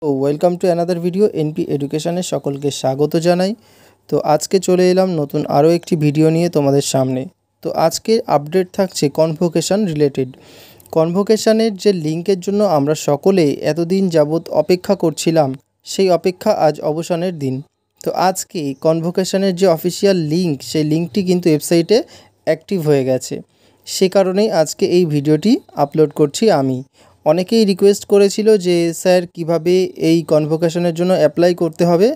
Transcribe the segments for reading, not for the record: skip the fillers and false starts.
Welcome to another video NP এডুকেশনের সকলকে স্বাগত জানাই। তো আজকে চলে এলাম নতুন আরও একটি ভিডিও নিয়ে তোমাদের সামনে। তো আজকের আপডেট থাকছে কনভোকেশন রিলেটেড। কনভোকেশনের যে লিঙ্কের জন্য আমরা সকলে এতদিন যাবৎ অপেক্ষা করছিলাম, সেই অপেক্ষা আজ অবসানের দিন। তো আজকে কনভোকেশনের যে অফিসিয়াল লিঙ্ক, সেই লিঙ্কটি কিন্তু ওয়েবসাইটে অ্যাক্টিভ হয়ে গেছে। সে কারণেই আজকে এই ভিডিওটি আপলোড করছি আমি। অনেকেই রিকোয়েস্ট করেছিল যে স্যার কিভাবে এই কনভোকেশনের জন্য অ্যাপ্লাই করতে হবে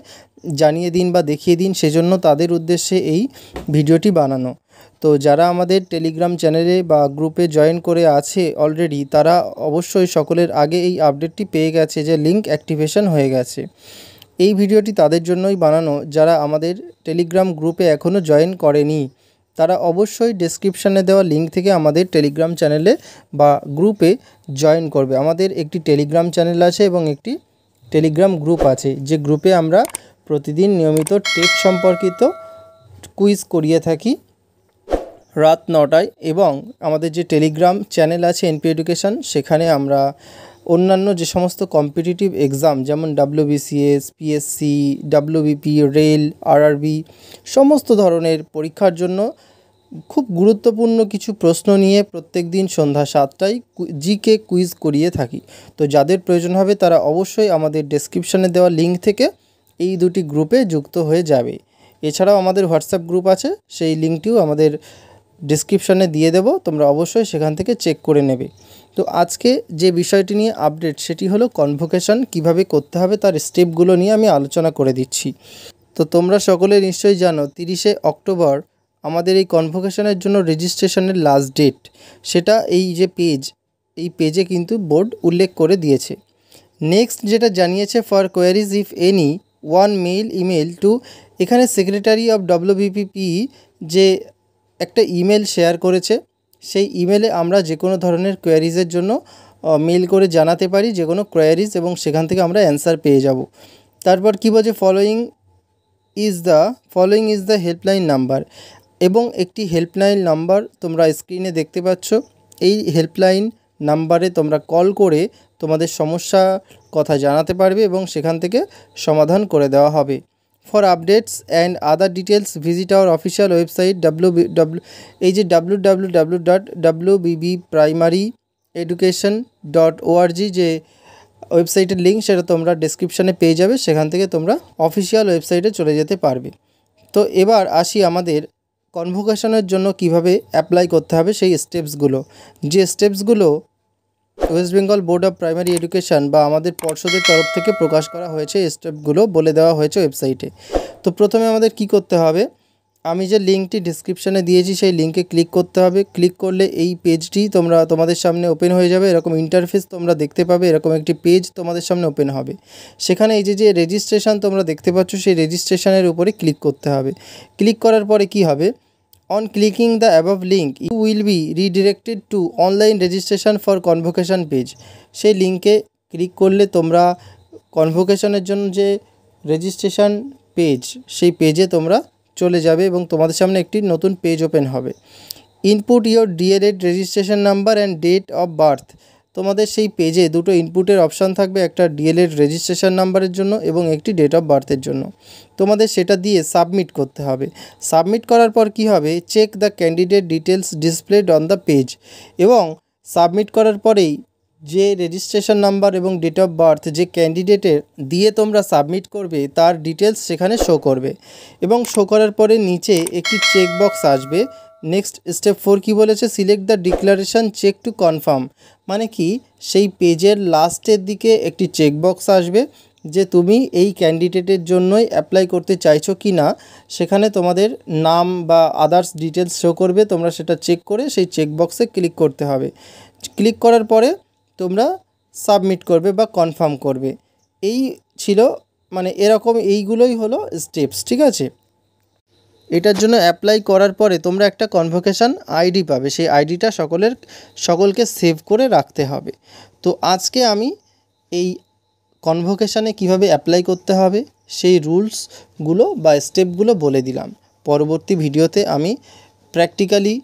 জানিয়ে দিন বা দেখিয়ে দিন, সেজন্য তাদের উদ্দেশ্যে এই ভিডিওটি বানানো। তো যারা আমাদের টেলিগ্রাম চ্যানেলে বা গ্রুপে জয়েন করে আছে অলরেডি, তারা অবশ্যই সকলের আগে এই আপডেটটি পেয়ে গেছে যে লিঙ্ক অ্যাক্টিভেশন হয়ে গেছে। এই ভিডিওটি তাদের জন্যই বানানো যারা আমাদের টেলিগ্রাম গ্রুপে এখনও জয়েন করেনি। তারা অবশ্যই ডেসক্রিপশানে দেওয়া লিঙ্ক থেকে আমাদের টেলিগ্রাম চ্যানেলে বা গ্রুপে জয়েন করবে। আমাদের একটি টেলিগ্রাম চ্যানেল আছে এবং একটি টেলিগ্রাম গ্রুপ আছে, যে গ্রুপে আমরা প্রতিদিন নিয়মিত টেট সম্পর্কিত কুইজ করিয়ে থাকি রাত 9টায়। এবং আমাদের যে টেলিগ্রাম চ্যানেল আছে এনপি এডুকেশন, সেখানে আমরা অন্যান্য যে সমস্ত কম্পিটিটিভ এক্সাম যেমন WBCS, PSC, WBP, rail, RRB সমস্ত ধরনের পরীক্ষার জন্য খুব গুরুত্বপূর্ণ কিছু প্রশ্ন নিয়ে প্রত্যেক দিন সন্ধ্যা 7টায় জিকে কুইজ করিয়ে থাকি। তো যাদের প্রয়োজন হবে তারা অবশ্যই আমাদের ডেসক্রিপশানে দেওয়া লিঙ্ক থেকে এই দুটি গ্রুপে যুক্ত হয়ে যাবে। এছাড়াও আমাদের হোয়াটসঅ্যাপ গ্রুপ আছে, সেই লিঙ্কটিও আমাদের ডেসক্রিপশানে দিয়ে দেব, তোমরা অবশ্যই সেখান থেকে চেক করে নেবে। তো আজকে যে বিষয়টি নিয়ে আপডেট, সেটি হলো কনভোকেশন কিভাবে করতে হবে তার স্টেপগুলো নিয়ে আমি আলোচনা করে দিচ্ছি। তো তোমরা সকলে নিশ্চয়ই জানো 30শে অক্টোবর আমাদের এই কনভোকেশনের জন্য রেজিস্ট্রেশনের লাস্ট ডেট। সেটা এই যে পেজ, এই পেজে কিন্তু বোর্ড উল্লেখ করে দিয়েছে। নেক্সট যেটা জানিয়েছে, for queries if any one mail email to, এখানে সেক্রেটারি অফ WBPP যে একটা ইমেল শেয়ার করেছে, সেই ইমেলে আমরা যে কোনো ধরনের কোয়ারিজের জন্য মেল করে জানাতে পারি যে কোনো কোয়ারিজ, এবং সেখান থেকে আমরা অ্যান্সার পেয়ে যাব। তারপর কী বলছে, following is the helpline number, এবং একটি হেল্পলাইন নাম্বার তোমরা স্ক্রিনে দেখতে পাচ্ছ। এই হেল্পলাইন নাম্বারে তোমরা কল করে তোমাদের সমস্যা কথা জানাতে পারবে এবং সেখান থেকে সমাধান করে দেওয়া হবে। For updates and other details visit our official website এই যে www.wbbprimaryeducation.org যে ওয়েবসাইটের লিঙ্ক, সেটা তোমরা ডেসক্রিপশানে পেয়ে যাবে। সেখান থেকে তোমরা অফিসিয়াল ওয়েবসাইটে চলে যেতে পারবে। তো এবার আসি আমাদের কনভোকেশনের জন্য কিভাবে অ্যাপ্লাই করতে হবে সেই স্টেপসগুলো। যে স্টেপসগুলো West Bengal board of primary education বা আমাদের পর্ষদের তরফ থেকে প্রকাশ করা হয়েছে, এই স্টেপগুলো বলে দেওয়া হয়েছে ওয়েবসাইটে। তো প্রথমে আমাদের কি করতে হবে, আমি যে লিঙ্কটি ডিসক্রিপশানে দিয়েছি সেই লিঙ্কে ক্লিক করতে হবে। ক্লিক করলে এই পেজটি তোমাদের সামনে ওপেন হয়ে যাবে। এরকম ইন্টারফেস তোমরা দেখতে পাবে, এরকম একটি পেজ তোমাদের সামনে ওপেন হবে। সেখানে এই যে রেজিস্ট্রেশন তোমরা দেখতে পাচ্ছ, সেই রেজিস্ট্রেশনের উপরে ক্লিক করতে হবে। ক্লিক করার পরে কি হবে, on clicking the above link you will be redirected to online registration for convocation page. সেই লিঙ্কে ক্লিক করলে তোমরা কনভোকেশনের জন্য যে রেজিস্ট্রেশন পেজ, সেই পেজে তোমরা চলে যাবে এবং তোমাদের সামনে একটি নতুন পেজ ওপেন হবে। Input your DLED registration number and date of birth. তোমাদের সেই পেজে দুটো ইনপুটের অপশান থাকবে, একটা DLED রেজিস্ট্রেশন নাম্বারের জন্য এবং একটি ডেট অফ বার্থের জন্য। তোমাদের সেটা দিয়ে সাবমিট করতে হবে। সাবমিট করার পর কি হবে, check the candidate details displayed on the page, এবং সাবমিট করার পরেই যে রেজিস্ট্রেশন নাম্বার এবং ডেট অফ বার্থ যে ক্যান্ডিডেটের দিয়ে তোমরা সাবমিট করবে, তার ডিটেলস সেখানে শো করবে। এবং শো করার পরে নিচে একটি চেকবক্স আসবে। নেক্সট স্টেপ 4 কি বলেছে, select the declaration check to confirm. মানে কি, সেই পেজের লাস্টের দিকে একটি চেকবক্স আসবে যে তুমি এই ক্যান্ডিডেটের জন্যই অ্যাপ্লাই করতে চাইছো কি না। সেখানে তোমাদের নাম বা আদার্স ডিটেলস শো করবে, তোমরা সেটা চেক করে সেই চেকবক্সে ক্লিক করতে হবে। ক্লিক করার পরে তোমরা সাবমিট করবে বা কনফার্ম করবে। এই ছিল এরকম এইগুলোই হলো স্টেপস, ঠিক আছে। এটার জন্য অ্যাপ্লাই করার পরে তোমরা একটা কনভোকেশন আইডি পাবে, সেই আইডিটা সকলকে সেভ করে রাখতে হবে। তো আজকে আমি এই কনভোকেশানে কিভাবে অ্যাপ্লাই করতে হবে সেই রুলসগুলো বা স্টেপগুলো বলে দিলাম। পরবর্তী ভিডিওতে আমি প্র্যাকটিক্যালি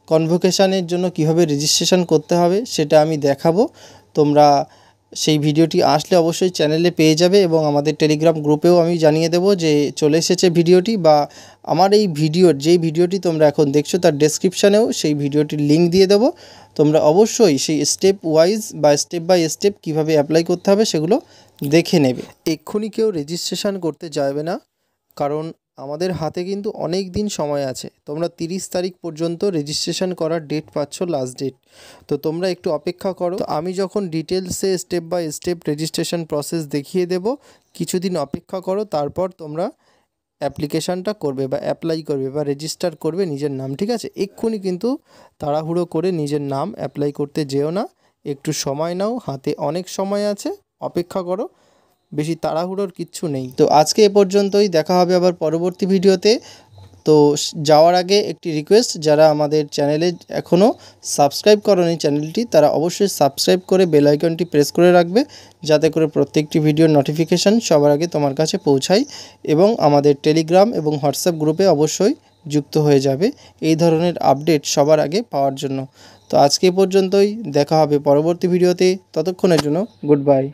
কনভোকেশানের জন্য কিভাবে রেজিস্ট্রেশন করতে হবে সেটা আমি দেখাবো। তোমরা সেই ভিডিওটি আসলে অবশ্যই চ্যানেলে পেয়ে যাবে এবং আমাদের টেলিগ্রাম গ্রুপেও আমি জানিয়ে দেবো যে চলে এসেছে ভিডিওটি, বা আমার এই যেই ভিডিওটি তোমরা এখন দেখছো তার ডেসক্রিপশানেও সেই ভিডিওটির লিঙ্ক দিয়ে দেবো। তোমরা অবশ্যই সেই স্টেপ ওয়াইজ বা স্টেপ বাই স্টেপ কীভাবে অ্যাপ্লাই করতে হবে সেগুলো দেখে নেবে। এক্ষুনি কেউ রেজিস্ট্রেশন করতে যাবে না, কারণ আমাদের হাতে কিন্তু অনেক দিন সময় আছে। তোমরা 30 তারিখ পর্যন্ত রেজিস্ট্রেশন করার ডেট পাচ্ছ, লাস্ট ডেট। তো তোমরা একটু অপেক্ষা করো। তো আমি যখন ডিটেলসে step by step registration process দেখিয়ে দেব, কিছুদিন অপেক্ষা করো, তারপর তোমরা অ্যাপ্লিকেশানটা করবে বা অ্যাপ্লাই করবে বা রেজিস্টার করবে নিজের নাম, ঠিক আছে? এক্ষুনি কিন্তু তাড়াহুড়ো করে নিজের নাম অ্যাপ্লাই করতে যেও না, একটু সময় নাও, হাতে অনেক সময় আছে, অপেক্ষা করো, বেশি তাড়াহুড়োর কিচ্ছু নেই। তো আজকে এ পর্যন্তই, দেখা হবে আবার পরবর্তী ভিডিওতে। তো যাওয়ার আগে একটি রিকোয়েস্ট, যারা আমাদের চ্যানেলে এখনও সাবস্ক্রাইব করোনি চ্যানেলটি, তারা অবশ্যই সাবস্ক্রাইব করে বেল আইকনটি প্রেস করে রাখবে, যাতে করে প্রত্যেকটি ভিডিওর নোটিফিকেশান সবার আগে তোমার কাছে পৌঁছায়। এবং আমাদের টেলিগ্রাম এবং হোয়াটসঅ্যাপ গ্রুপে অবশ্যই যুক্ত হয়ে যাবে এই ধরনের আপডেট সবার আগে পাওয়ার জন্য। তো আজকে এ পর্যন্তই, দেখা হবে পরবর্তী ভিডিওতে, ততক্ষণের জন্য গুড বাই।